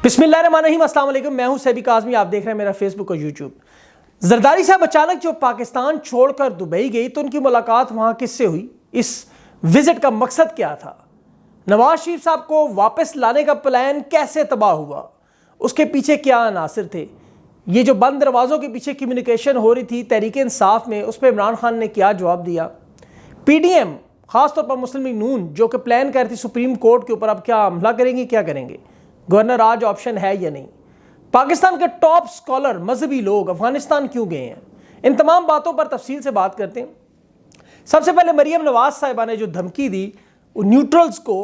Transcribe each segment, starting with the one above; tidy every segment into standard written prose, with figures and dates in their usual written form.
بسم اللہ الرحمن الرحیم، السلام علیکم۔ میں ہوں سیبی کاظمی، آپ دیکھ رہے ہیں میرا فیس بک اور یوٹیوب۔ زرداری صاحب اچانک جو پاکستان چھوڑ کر دبئی گئی تو ان کی ملاقات وہاں کس سے ہوئی؟ اس وزٹ کا مقصد کیا تھا؟ نواز شریف صاحب کو واپس لانے کا پلان کیسے تباہ ہوا؟ اس کے پیچھے کیا عناصر تھے؟ یہ جو بند دروازوں کے پیچھے کمیونیکیشن ہو رہی تھی تحریک انصاف میں، اس پہ عمران خان نے کیا جواب دیا؟ پی ڈی ایم خاص طور پر مسلم لیگ نون جو کہ پلان کر رہی تھی سپریم کورٹ کے اوپر، اب کیا حملہ کریں گے؟ کیا کریں گے؟ گورنر راج آپشن ہے یا نہیں؟ پاکستان کے ٹاپ سکولر مذہبی لوگ افغانستان کیوں گئے ہیں؟ ان تمام باتوں پر تفصیل سے بات کرتے ہیں۔ سب سے پہلے مریم نواز صاحبہ نے جو دھمکی دی نیوٹرلز کو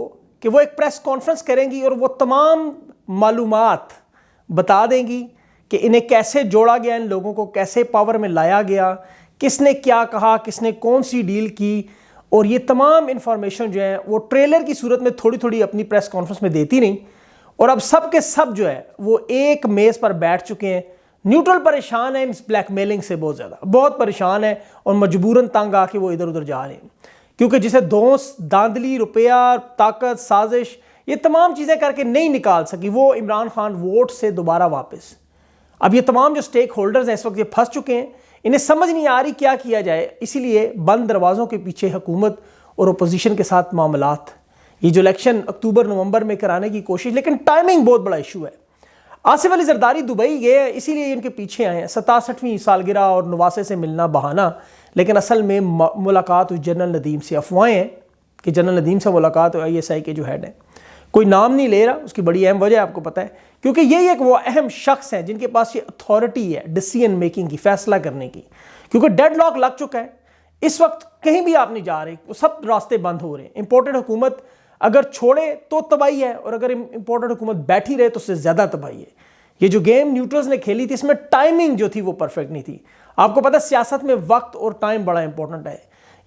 کہ وہ ایک پریس کانفرنس کریں گی اور وہ تمام معلومات بتا دیں گی کہ انہیں کیسے جوڑا گیا، ان لوگوں کو کیسے پاور میں لایا گیا، کس نے کیا کہا، کس نے کون سی ڈیل کی، اور یہ تمام انفارمیشن جو ہے وہ ٹریلر کی صورت میں تھوڑی تھوڑی اپنی پریس کانفرنس میں دیتی نہیں، اور اب سب کے سب جو ہے وہ ایک میز پر بیٹھ چکے ہیں۔ نیوٹرل پریشان ہیں اس بلیک میلنگ سے، بہت پریشان ہے، اور مجبوراً تنگ آ کے وہ ادھر ادھر جا رہے ہیں، کیونکہ جسے دوست داندلی، روپیہ، طاقت، سازش، یہ تمام چیزیں کر کے نہیں نکال سکی وہ عمران خان ووٹ سے دوبارہ واپس۔ اب یہ تمام جو سٹیک ہولڈرز ہیں اس وقت یہ پھنس چکے ہیں، انہیں سمجھ نہیں آ رہی کیا جائے، اسی لیے بند دروازوں کے پیچھے حکومت اور اپوزیشن کے ساتھ معاملات۔ یہ جو الیکشن اکتوبر نومبر میں کرانے کی کوشش، لیکن ٹائمنگ بہت بڑا ایشو ہے۔ آصف علی زرداری دبئی گئے، اسی لیے ان کے پیچھے آئے ہیں۔ 67ویں سالگرہ اور نواسے سے ملنا بہانہ، لیکن اصل میں ملاقات ہوئی جنرل ندیم سے۔ افواہیں ہیں کہ جنرل ندیم سے ملاقات ہوئی، ISI کے جو ہیڈ ہیں، کوئی نام نہیں لے رہا، اس کی بڑی اہم وجہ آپ کو پتہ ہے، کیونکہ یہی ایک وہ اہم شخص ہیں جن کے پاس یہ اتھارٹی ہے ڈیسیژن میکنگ کی، فیصلہ کرنے کی، کیونکہ ڈیڈ لاک لگ چکا ہے۔ اس وقت کہیں بھی آپ نہیں جا رہے، وہ سب راستے بند ہو رہے ہیں۔ امپورٹڈ حکومت اگر چھوڑے تو تباہی ہے، اور اگر امپورٹڈ حکومت بیٹھی رہے تو اس سے زیادہ تباہی ہے۔ یہ جو گیم نیوٹرلز نے کھیلی تھی، اس میں ٹائمنگ جو تھی وہ پرفیکٹ نہیں تھی۔ آپ کو پتہ ہے سیاست میں وقت اور ٹائم بڑا امپورٹنٹ ہے۔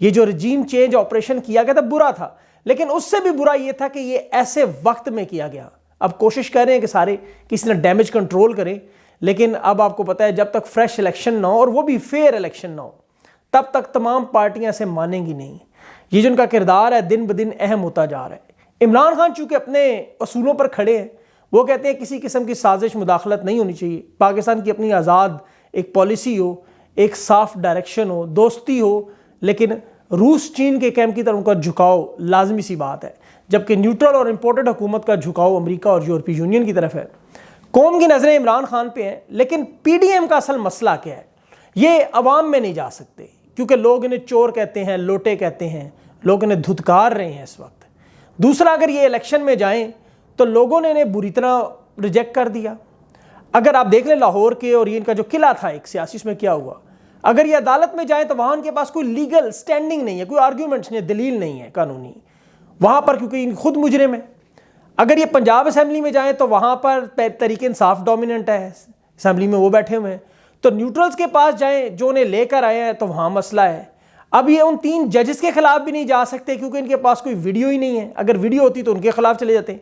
یہ جو رجیم چینج آپریشن کیا گیا تھا برا تھا، لیکن اس سے بھی برا یہ تھا کہ یہ ایسے وقت میں کیا گیا۔ اب کوشش کر رہے ہیں کہ سارے کسی نے ڈیمیج کنٹرول کریں، لیکن اب آپ کو پتہ ہے جب تک فریش الیکشن نہ ہو، اور وہ بھی فیئر الیکشن نہ ہو، تب تک تمام پارٹیاں اسے مانیں گی نہیں۔ یہ جو ان کا کردار ہے دن بدن اہم ہوتا جا رہا ہے۔ عمران خان چونکہ اپنے اصولوں پر کھڑے ہیں، وہ کہتے ہیں کسی قسم کی سازش مداخلت نہیں ہونی چاہیے، پاکستان کی اپنی آزاد ایک پالیسی ہو، ایک صاف ڈائریکشن ہو، دوستی ہو، لیکن روس چین کے کیمپ کی طرف کا جھکاؤ لازمی سی بات ہے، جبکہ نیوٹرل اور امپورٹڈ حکومت کا جھکاؤ امریکہ اور یورپی یونین کی طرف ہے۔ قوم کی نظریں عمران خان پہ ہیں، لیکن پی ڈی ایم کا اصل مسئلہ کیا ہے؟ یہ عوام میں نہیں جا سکتے، کیونکہ لوگ انہیں چور کہتے ہیں، لوٹے کہتے ہیں، لوگ انہیں دھتکار رہے ہیں اس وقت۔ دوسرا، اگر یہ الیکشن میں جائیں تو لوگوں نے انہیں بری طرح ریجیکٹ کر دیا۔ اگر آپ دیکھ لیں لاہور کے اور یہ ان کا جو قلعہ تھا ایک سیاسی، اس میں کیا ہوا؟ اگر یہ عدالت میں جائیں تو وہاں ان کے پاس کوئی لیگل سٹینڈنگ نہیں ہے، کوئی آرگیومنٹس نہیں ہے، دلیل نہیں ہے قانونی وہاں پر، کیونکہ ان خود مجرم ہے۔ اگر یہ پنجاب اسمبلی میں جائیں تو وہاں پر تحریک انصاف ڈومیننٹ ہے، اسمبلی میں وہ بیٹھے ہوئے ہیں۔ تو نیوٹرلز کے پاس جائیں جو انہیں لے کر آئے ہیں تو وہاں مسئلہ ہے۔ اب یہ ان 3 ججز کے خلاف بھی نہیں جا سکتے، کیونکہ ان کے پاس کوئی ویڈیو ہی نہیں ہے، اگر ویڈیو ہوتی تو ان کے خلاف چلے جاتے۔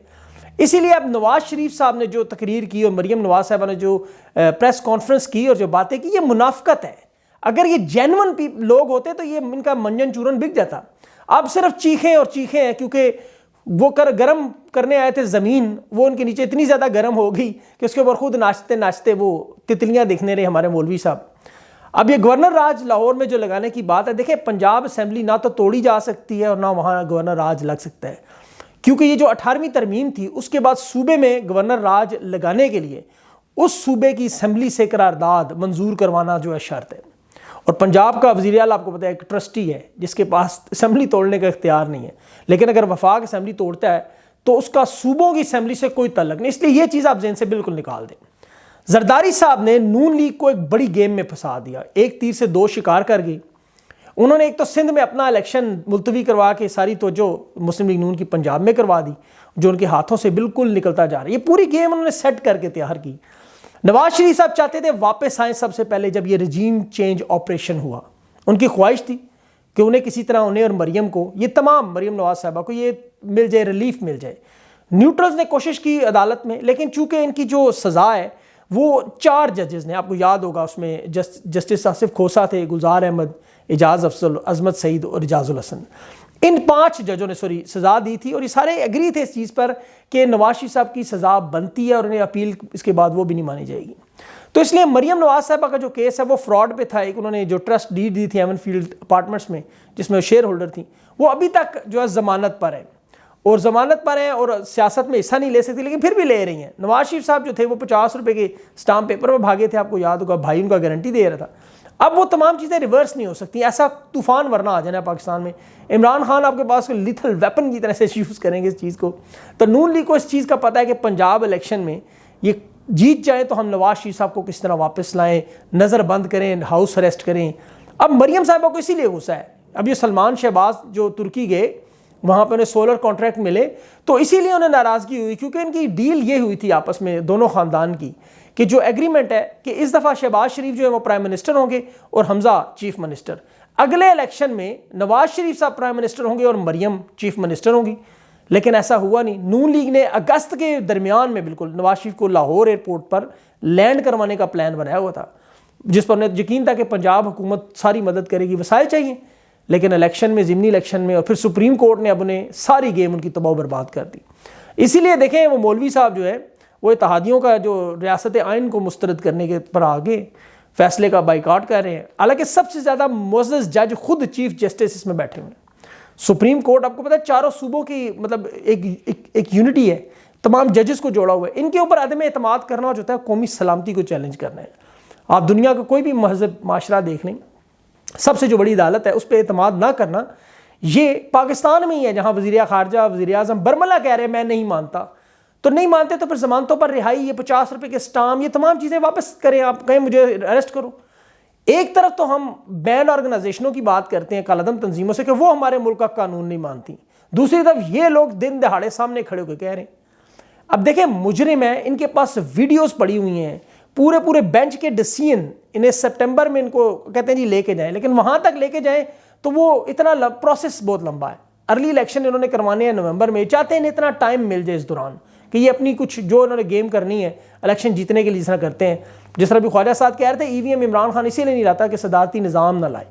اسی لیے اب نواز شریف صاحب نے جو تقریر کی اور مریم نواز صاحبہ نے جو پریس کانفرنس کی اور جو باتیں کی، یہ منافقت ہے۔ اگر یہ جینون لوگ ہوتے تو یہ ان کا منجن چورن بک جاتا۔ اب صرف چیخیں اور چیخیں ہیں، کیونکہ وہ گرم کرنے آئے تھے زمین، وہ ان کے نیچے اتنی زیادہ گرم ہو گئی کہ اس کے اوپر خود ناچتے ناچتے وہ تتلیاں دیکھنے رہے ہمارے مولوی صاحب۔ اب یہ گورنر راج لاہور میں جو لگانے کی بات ہے، دیکھیں پنجاب اسمبلی نہ تو توڑی جا سکتی ہے اور نہ وہاں گورنر راج لگ سکتا ہے، کیونکہ یہ جو 18ویں ترمیم تھی اس کے بعد صوبے میں گورنر راج لگانے کے لیے اس صوبے کی اسمبلی سے قرارداد منظور کروانا جو ہے شرط ہے، اور پنجاب کا وزیر اعلیٰ آپ کو پتہ ہے ایک ٹرسٹی ہے جس کے پاس اسمبلی توڑنے کا اختیار نہیں ہے، لیکن اگر وفاق اسمبلی توڑتا ہے تو اس کا صوبوں کی اسمبلی سے کوئی تعلق نہیں، اس لیے یہ چیز آپ ذہن سے بالکل نکال دیں۔ زرداری صاحب نے نون لیگ کو ایک بڑی گیم میں پھنسا دیا، ایک تیر سے 2 شکار کر گئی۔ انہوں نے ایک تو سندھ میں اپنا الیکشن ملتوی کروا کے ساری توجہ مسلم لیگ نون کی پنجاب میں کروا دی، جو ان کے ہاتھوں سے بالکل نکلتا جا رہا ہے۔ یہ پوری گیم انہوں نے سیٹ کر کے تیار کی۔ نواز شریف صاحب چاہتے تھے واپس آئیں سب سے پہلے جب یہ رجیم چینج آپریشن ہوا، ان کی خواہش تھی کہ انہیں کسی طرح انہیں اور مریم کو، یہ تمام مریم نواز صاحبہ کو یہ مل جائے، ریلیف مل جائے۔ نیوٹرلز نے کوشش کی عدالت میں، لیکن چونکہ ان کی جو سزا ہے وہ 4 ججز نے، آپ کو یاد ہوگا اس میں جسٹس آصف کھوسہ تھے، گلزار احمد، اعجاز افضل، عظمت سعید اور اعجاز الحسن۔ ان 5 ججوں نے سزا دی تھی، اور یہ سارے ایگری تھے اس چیز پر کہ نواز شریف صاحب کی سزا بنتی ہے اور انہیں اپیل اس کے بعد وہ بھی نہیں مانی جائے گی۔ تو اس لیے مریم نواز صاحبہ کا جو کیس ہے وہ فراڈ پہ تھا، ایک انہوں نے جو ٹرسٹ ڈیڈ دی تھی ایون فیلڈ اپارٹمنٹس میں جس میں وہ شیئر ہولڈر تھیں، وہ ابھی تک جو ہے ضمانت پر ہے، اور ضمانت پر ہیں اور سیاست میں حصہ نہیں لے سکتی، لیکن پھر بھی لے رہی ہیں۔ نواز شریف صاحب جو تھے وہ 50 روپے کے اسٹامپ پیپر میں بھاگے تھے، آپ کو یاد ہوگا، بھائی ان کا گارنٹی دے رہا تھا۔ اب وہ تمام چیزیں ریورس نہیں ہو سکتی، ایسا طوفان ورنہ آ جانا ہے پاکستان میں۔ عمران خان آپ کے پاس کوئی لیتھل ویپن کی طرح سے یوز کریں گے اس چیز کو، تو نون لیگ کو اس چیز کا پتہ ہے کہ پنجاب الیکشن میں یہ جیت جائیں تو ہم نواز شریف صاحب کو کس طرح واپس لائیں، نظر بند کریں، ہاؤس اریسٹ کریں۔ اب مریم صاحبہ کو اسی لیے غصہ ہے، اب یہ سلمان شہباز جو ترکی گئے وہاں پہ انہیں سولر کانٹریکٹ ملے تو اسی لیے انہیں ناراضگی ہوئی، کیونکہ ان کی ڈیل یہ ہوئی تھی آپس میں دونوں خاندان کی کہ جو ایگریمنٹ ہے کہ اس دفعہ شہباز شریف جو ہے وہ پرائم منسٹر ہوں گے اور حمزہ چیف منسٹر، اگلے الیکشن میں نواز شریف صاحب پرائم منسٹر ہوں گے اور مریم چیف منسٹر ہوں گی۔ لیکن ایسا ہوا نہیں۔ نون لیگ نے اگست کے درمیان میں بالکل نواز شریف کو لاہور ایئرپورٹ پر لینڈ کروانے کا پلان بنایا ہوا تھا، جس پر انہیں یقین تھا کہ پنجاب حکومت ساری مدد کرے گی، وسائل چاہیے، لیکن الیکشن میں، ضمنی الیکشن میں، اور پھر سپریم کورٹ نے اب انہیں ساری گیم ان کی تباہ و برباد کر دی۔ اسی لیے دیکھیں وہ مولوی صاحب جو ہے وہ اتحادیوں کا جو ریاست آئین کو مسترد کرنے کے پر آگے فیصلے کا بائیکاٹ کر رہے ہیں، حالانکہ سب سے زیادہ معزز جج خود چیف جسٹس اس میں بیٹھے ہوئے ہیں۔ سپریم کورٹ آپ کو پتہ ہے چاروں صوبوں کی مطلب ایک یونٹی ہے، تمام ججز کو جوڑا ہوا ہے۔ ان کے اوپر عدم اعتماد کرنا جو ہوتا ہے قومی سلامتی کو چیلنج کرنا ہے۔ آپ دنیا کا کوئی بھی مہذب معاشرہ دیکھ لیں، سب سے جو بڑی عدالت ہے اس پہ اعتماد نہ کرنا، یہ پاکستان میں ہی ہے جہاں وزیر خارجہ، وزیر اعظم برملا کہہ رہے ہیں میں نہیں مانتا، تو نہیں مانتے تو پھر ضمانتوں پر رہائی، یہ 50 روپے کے اسٹامپ، یہ تمام چیزیں واپس کریں، آپ کہیں مجھے اریسٹ کرو۔ ایک طرف تو ہم بین آرگنائزیشنوں کی بات کرتے ہیں، کالعدم تنظیموں سے، کہ وہ ہمارے ملک کا قانون نہیں مانتی، دوسری طرف یہ لوگ دن دہاڑے سامنے کھڑے ہو کے کہہ رہے ہیں۔ اب دیکھیں مجرم ہیں، ان کے پاس ویڈیوز پڑی ہوئی ہیں، پورے بینچ کے ڈیسیژن، انہیں سپٹمبر میں ان کو کہتے ہیں جی لے کے جائیں، لیکن وہاں تک لے کے جائیں تو وہ اتنا پروسیس بہت لمبا ہے۔ ارلی الیکشن انہوں نے کروانے ہیں نومبر میں، چاہتے ہیں انہیں اتنا ٹائم مل جائے اس دوران کہ یہ اپنی کچھ جو انہوں نے گیم کرنی ہے الیکشن جیتنے کے لیے جس طرح کرتے ہیں، جس طرح بھی خواجہ صاحب کہہ رہے تھے ای وی ایم عمران خان اسی لیے نہیں لاتا کہ صدارتی نظام نہ لائے،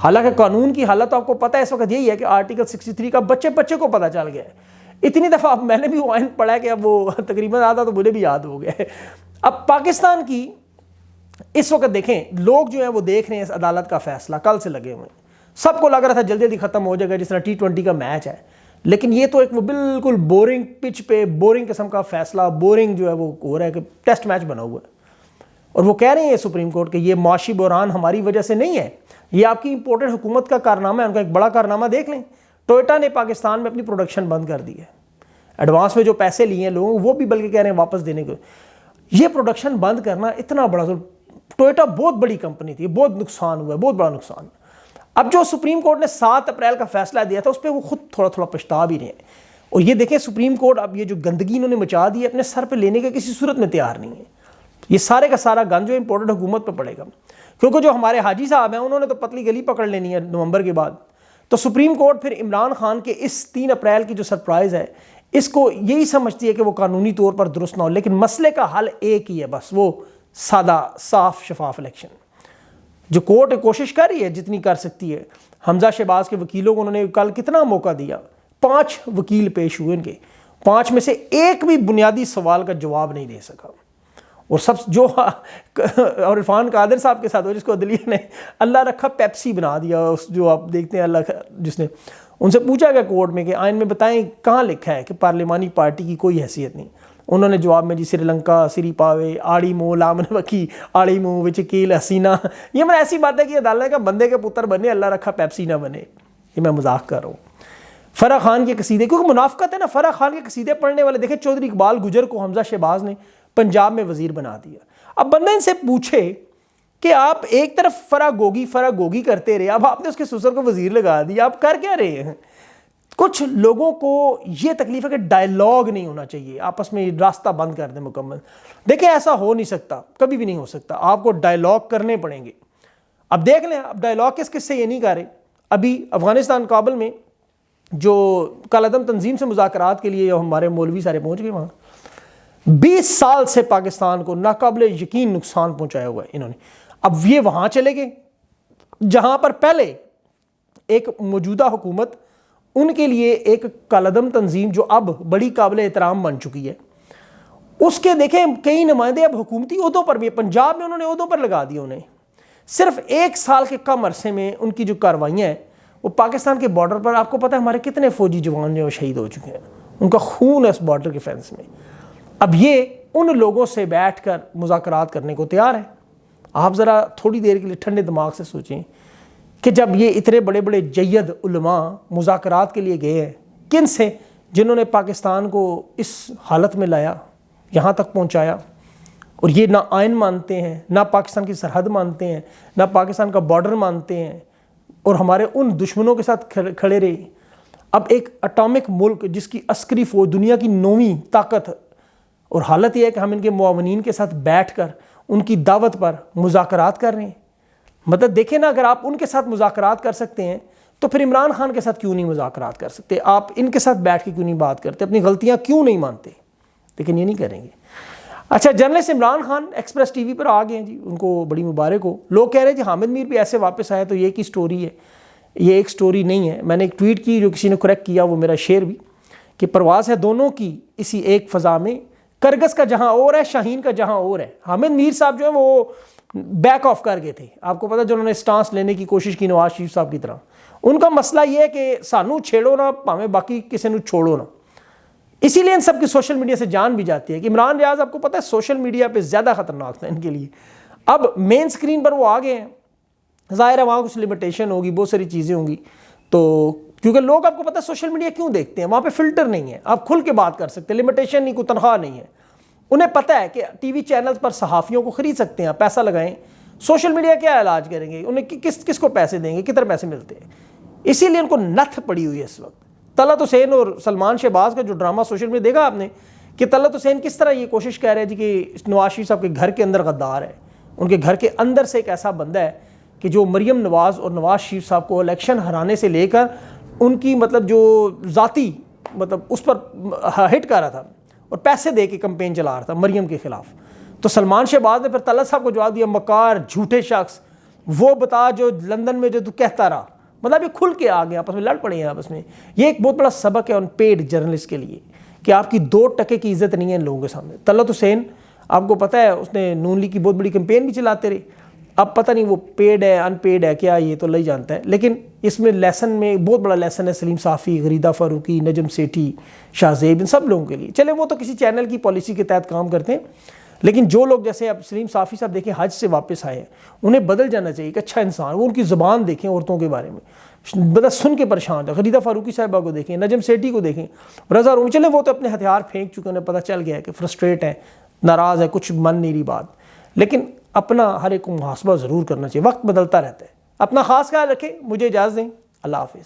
حالانکہ قانون کی حالت آپ کو پتہ ہے اس وقت یہی ہے کہ آرٹیکل 63 کا بچے کو پتہ چل گیا ہے۔ اتنی دفعہ اب میں نے بھی وہ آئین پڑھا ہے کہ اب وہ تقریباً آتا تو مجھے بھی یاد ہو گیا ہے۔ اب پاکستان کی اس وقت دیکھیں لوگ جو ہیں وہ دیکھ رہے ہیں اس عدالت کا فیصلہ، کل سے لگے ہوئے ہیں، سب کو لگ رہا تھا جلدی ختم ہو جائے گا جس طرح T20 کا میچ ہے، لیکن یہ تو ایک وہ بالکل بورنگ پچ پہ بورنگ قسم کا فیصلہ، بورنگ جو ہے وہ ہو رہا ہے کہ ٹیسٹ میچ بنا ہوا ہے۔ اور وہ کہہ رہے ہیں سپریم کورٹ کہ یہ معاشی بحران ہماری وجہ سے نہیں ہے، یہ آپ کی امپورٹڈ حکومت کا کارنامہ ہے۔ ان کا ایک بڑا کارنامہ دیکھ لیں، ٹوئٹا نے پاکستان میں اپنی پروڈکشن بند کر دی ہے، ایڈوانس میں جو پیسے لیے ہیں لوگوں وہ بھی بلکہ کہہ رہے ہیں واپس دینے کو۔ یہ پروڈکشن بند کرنا اتنا بڑا ظلم، ٹوئٹا بہت بڑی کمپنی تھی، بہت نقصان ہوا ہے، بہت بڑا نقصان۔ اب جو سپریم کورٹ نے 7 اپریل کا فیصلہ دیا تھا اس پہ وہ خود تھوڑا پچھتا بھی رہے ہیں، اور یہ دیکھیں سپریم کورٹ اب یہ جو گندگی انہوں نے مچا دی ہے اپنے سر پہ لینے کے کسی صورت میں تیار نہیں ہے۔ یہ سارے کا سارا گند جو امپورٹڈ حکومت پہ پڑے گا، کیونکہ جو ہمارے حاجی صاحب ہیں انہوں نے تو پتلی گلی پکڑ لینی ہے نومبر کے بعد۔ تو سپریم کورٹ پھر عمران خان کے اس 3 اپریل کی جو سرپرائز ہے اس کو یہی سمجھتی ہے کہ وہ قانونی طور پر درست نہ ہو، لیکن مسئلے کا حل ایک ہی ہے بس، وہ سادہ صاف شفاف الیکشن، جو کورٹ کوشش کر رہی ہے جتنی کر سکتی ہے۔ حمزہ شہباز کے وکیلوں کو انہوں نے کل کتنا موقع دیا، 5 وکیل پیش ہوئے، ان کے 5 میں سے ایک بھی بنیادی سوال کا جواب نہیں دے سکا، اور سب جو اور عرفان قادر صاحب کے ساتھ ہو جس کو عدلیہ نے اللہ رکھا پیپسی بنا دیا، جو آپ دیکھتے ہیں اللہ جس نے، ان سے پوچھا گیا کورٹ میں کہ آئین میں بتائیں کہاں لکھا ہے کہ پارلیمانی پارٹی کی کوئی حیثیت نہیں، انہوں نے جواب میں جی سری لنکا، سری پاوے، آڑی منہ لامن وکی، آڑی منہ وچکیل حسینہ، یہ میں ایسی بات ہے کہ عدالت کا بندے کے پتر بنے اللہ رکھا پیپسی نہ بنے، یہ میں مذاق کر رہا ہوں۔ فرح خان کے قصیدے، کیونکہ منافقت ہے نا، فرح خان کے قصیدے پڑھنے والے دیکھیں چودھری اقبال گجر کو حمزہ شہباز نے پنجاب میں وزیر بنا دیا۔ اب بندہ ان سے پوچھے کہ آپ ایک طرف فرح گوگی کرتے رہے، اب آپ نے اس کے سسر کو وزیر لگا دیا، آپ کر کیا رہے ہیں؟ کچھ لوگوں کو یہ تکلیف ہے کہ ڈائیلاگ نہیں ہونا چاہیے، آپس میں راستہ بند کر دیں مکمل۔ دیکھیں ایسا ہو نہیں سکتا، کبھی بھی نہیں ہو سکتا، آپ کو ڈائیلاگ کرنے پڑیں گے۔ اب دیکھ لیں اب ڈائیلاگ کس سے یہ نہیں کر رہے۔ ابھی افغانستان کابل میں جو کالعدم تنظیم سے مذاکرات کے لیے ہمارے مولوی سارے پہنچ گئے، وہاں 20 سال سے پاکستان کو ناقابل یقین نقصان پہنچایا ہوا ہے انہوں نے۔ اب یہ وہاں چلے گئے جہاں پر پہلے ایک موجودہ حکومت ان کے لیے ایک کالعدم تنظیم جو اب بڑی قابل احترام بن چکی ہے، اس کے دیکھیں کئی نمائندے اب حکومتی عہدوں پر بھی، پنجاب میں انہوں نے عہدوں پر لگا دی انہیں۔ صرف 1 سال کے کم عرصے میں ان کی جو کارروائیاں ہیں وہ پاکستان کے بارڈر پر، آپ کو پتہ ہے ہمارے کتنے فوجی جوان جو شہید ہو چکے ہیں، ان کا خون ہے اس بارڈر کے فینس میں۔ اب یہ ان لوگوں سے بیٹھ کر مذاکرات کرنے کو تیار ہے۔ آپ ذرا تھوڑی دیر کے لیے ٹھنڈے دماغ سے سوچیں کہ جب یہ اتنے بڑے بڑے جید علماء مذاکرات کے لیے گئے ہیں، کن سے؟ جنہوں نے پاکستان کو اس حالت میں لایا، یہاں تک پہنچایا، اور یہ نہ آئین مانتے ہیں، نہ پاکستان کی سرحد مانتے ہیں، نہ پاکستان کا بارڈر مانتے ہیں، اور ہمارے ان دشمنوں کے ساتھ کھڑے رہے۔ اب ایک اٹامک ملک جس کی عسکری فوج دنیا کی 9ویں طاقت، اور حالت یہ ہے کہ ہم ان کے معاونین کے ساتھ بیٹھ کر ان کی دعوت پر مذاکرات کر رہے ہیں۔ مطلب دیکھیں نا، اگر آپ ان کے ساتھ مذاکرات کر سکتے ہیں تو پھر عمران خان کے ساتھ کیوں نہیں مذاکرات کر سکتے؟ آپ ان کے ساتھ بیٹھ کے کیوں نہیں بات کرتے؟ اپنی غلطیاں کیوں نہیں مانتے؟ لیکن یہ نہیں کریں گے۔ اچھا، journalist Imran Khan Express T V پر آ گئے ہیں جی، ان کو بڑی مبارک ہو۔ لوگ کہہ رہے ہیں جی حامد میر بھی ایسے واپس آئے تو یہ کی سٹوری ہے؟ یہ ایک سٹوری نہیں ہے۔ میں نے ایک ٹویٹ کی جو کسی نے کریکٹ کیا، وہ میرا شیئر بھی، کہ پرواز ہے دونوں کی اسی ایک فضا میں، کرگس کا جہاں اور ہے، شاہین کا جہاں اور ہے۔ حامد میر صاحب جو ہیں وہ بیک آف کر گئے تھے، آپ کو پتہ، جو انہوں نے سٹانس لینے کی کوشش کی نواز شریف صاحب کی طرح۔ ان کا مسئلہ یہ ہے کہ سانو چھیڑو نہ، پاویں باقی کسی نو چھوڑو نہ۔ اسی لیے ان سب کی سوشل میڈیا سے جان بھی جاتی ہے کہ عمران ریاض آپ کو پتہ ہے سوشل میڈیا پہ زیادہ خطرناک تھا ان کے لیے۔ اب مین سکرین پر وہ آ گئے ہیں، ظاہر ہے وہاں کچھ لمیٹیشن ہوگی، بہت ساری چیزیں ہوں گی، تو کیونکہ لوگ آپ کو پتہ ہے سوشل میڈیا کیوں دیکھتے ہیں، وہاں پہ فلٹر نہیں ہے، آپ کھل کے بات کر سکتے، لمیٹیشن نہیں، کوئی تنخواہ نہیں ہے۔ انہیں پتہ ہے کہ ٹی وی چینلز پر صحافیوں کو خرید سکتے ہیں، پیسہ لگائیں، سوشل میڈیا کیا علاج کریں گے، انہیں کس کو پیسے دیں گے، کتنے پیسے ملتے ہیں؟ اسی لیے ان کو نتھ پڑی ہوئی ہے اس وقت۔ طلعت حسین اور سلمان شہباز کا جو ڈرامہ سوشل میڈیا دیکھا آپ نے، کہ طلعت حسین کس طرح یہ کوشش کر رہے ہیں جی کہ نواز شریف صاحب کے گھر کے اندر غدار ہے، ان کے گھر کے اندر سے ایک ایسا بندہ ہے کہ جو مریم نواز اور نواز شریف صاحب کو الیکشن ہرانے سے لے کر ان کی مطلب جو ذاتی مطلب اس پر ہٹ کر رہا تھا اور پیسے دے کے کمپین چلا رہا تھا مریم کے خلاف۔ تو سلمان شہباز نے پھر طلعت صاحب کو جواب دیا، مکار، جھوٹے شخص، وہ بتا جو لندن میں جو تو کہتا رہا۔ مطلب یہ کھل کے آ گئے، آپس میں لڑ پڑے ہیں آپس میں۔ یہ ایک بہت بڑا سبق ہے ان پیڈ جرنلسٹ کے لیے کہ آپ کی 2 ٹکے کی عزت نہیں ہے ان لوگوں کے سامنے۔ طلعت حسین آپ کو پتہ ہے اس نے نون لیگ کی بہت بڑی کمپین بھی چلاتے رہے، اب پتہ نہیں وہ پیڈ ہے ان پیڈ ہے کیا، یہ تو اللہ ہی جانتا ہے۔ لیکن اس میں لیسن میں بہت بڑا لیسن ہے سلیم صافی، غریدہ فاروقی، نجم سیٹھی، شاہ زیب، ان سب لوگوں کے لیے۔ چلے وہ تو کسی چینل کی پالیسی کے تحت کام کرتے ہیں، لیکن جو لوگ جیسے اب سلیم صافی صاحب دیکھیں حج سے واپس آئے ہیں، انہیں بدل جانا چاہیے، ایک اچھا انسان، وہ ان کی زبان دیکھیں عورتوں کے بارے میں، بس سن کے پریشان ہے۔ غریدہ فاروقی صاحبہ کو دیکھیں، نجم سیٹھی کو دیکھیں، رضا رومی، چلے وہ تو اپنے ہتھیار پھینک چکے، انہیں پتہ چل گیا ہے کہ فرسٹریٹ ہے، ناراض ہے، کچھ من نہیں رہی بات۔ لیکن اپنا ہر ایک کو محاسبہ ضرور کرنا چاہیے، وقت بدلتا رہتا ہے۔ اپنا خاص خیال رکھیں، مجھے اجازت دیں، اللہ حافظ۔